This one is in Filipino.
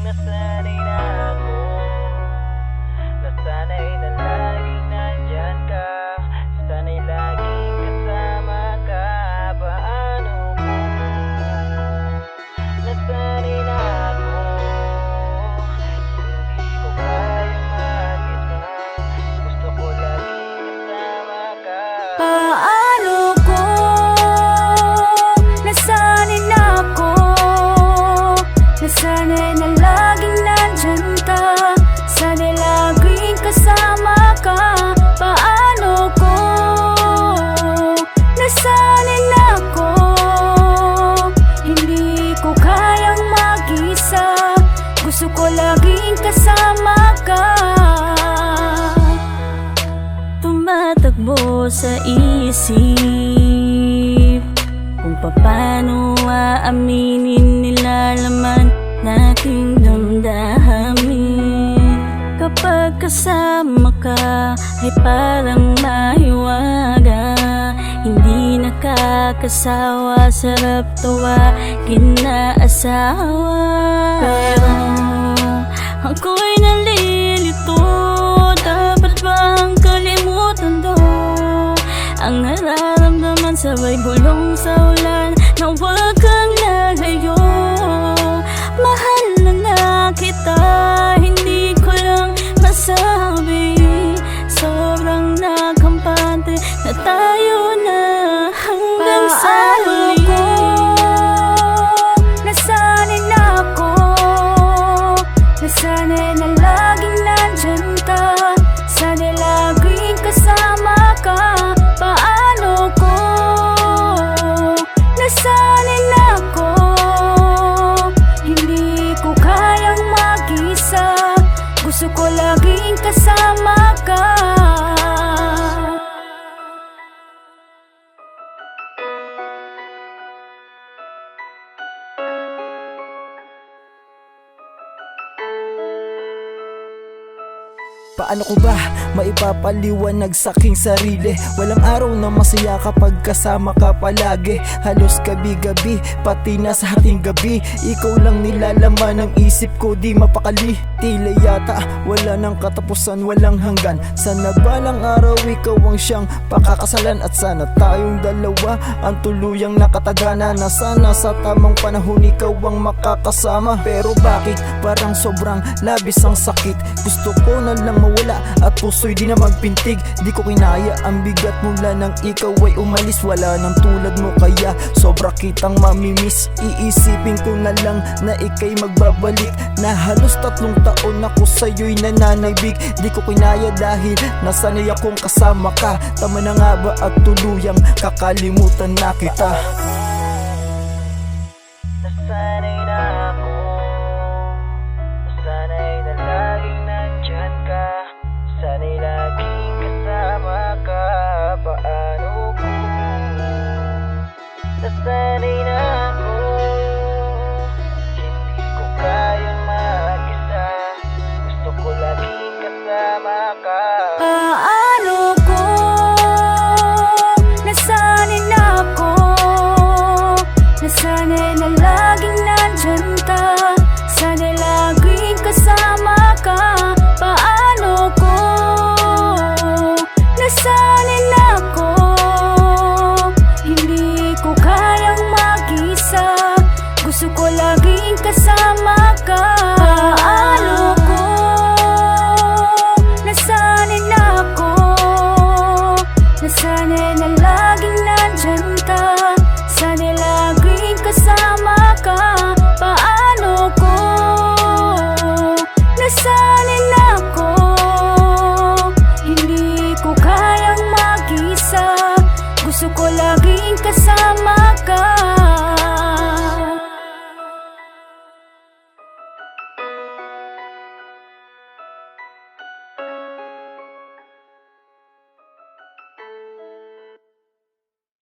nasanay na ako. Nasanay na laging nandyan ka. Sanay laging kasama ka. Paano kung nasanay na ako? Hindi ko kaya mag-isa. Gusto ko laging kasama ka. Paano kung nasanay na ako? Nasanay na laging nandyan ka. Sanay laging kasama ka. Paano kung nasanay na ako? Hindi ko kayang mag-isa. Gusto ko laging kasama ka. Tumatakbo sa isip kung paano aaminin nilalaman nating damdamin. Kapag kasama ka ay parang mahiwaga, hindi nakakasawa, sarap tawagin na asawa. Pero ako'y nalilito, dapat bang kalimutan to? Ang nararamdaman sabay bulong sa ulan na huwag kang lalayo. Mahal na kita, hindi ko lang masabi. Sobrang nakampante na tayo na hanggang sa huli. Nasanay na ako. Nasanay na laging nandyan ka. Sanay laging kasama ka. Paano kung nasanay na ako? Hindi ko kayang mag-isa. Gusto ko laging kasama ka. Paano ko ba maipapaliwanag sa aking sarili? Walang araw na masaya kapag kasama ka palagi. Halos gabi-gabi, pati na sa hating gabi, ikaw lang nilalaman ng isip ko, di mapakali. Tila yata wala nang katapusan, walang hanggan. Sana balang araw ikaw ang siyang pakakasalan. At sana tayong dalawa ang tuluyang nakatagana. Na sana sa tamang panahon ikaw ang makakasama. Pero bakit parang sobrang labis ang sakit? Gusto ko na lang mawala at puso'y di na magpintig. Di ko kinaya ang bigat mula nang ikaw ay umalis. Wala nang tulad mo kaya sobra kitang mamimiss. Iisipin ko na lang na ika'y magbabalik. Na halos 3 taon ako sa'yo'y nananabig. Di ko kinaya dahil nasanay akong kasama ka. Tama na nga ba at tuluyang kakalimutan na kita? Nasanay na ako. Nasanay na laging nandyan ka. Sanay laging kasama ka. Paano kung nasanay na ako? Hindi ko kayang mag-isa. Gusto ko laging kasama ka. Paano kung nasanay na ako? Nasanay na laging nandyan ka. Sanay laging kasama ka. Paano kung nasanay na ako? Hindi ko kayang mag-isa. Gusto ko laging kasama ka.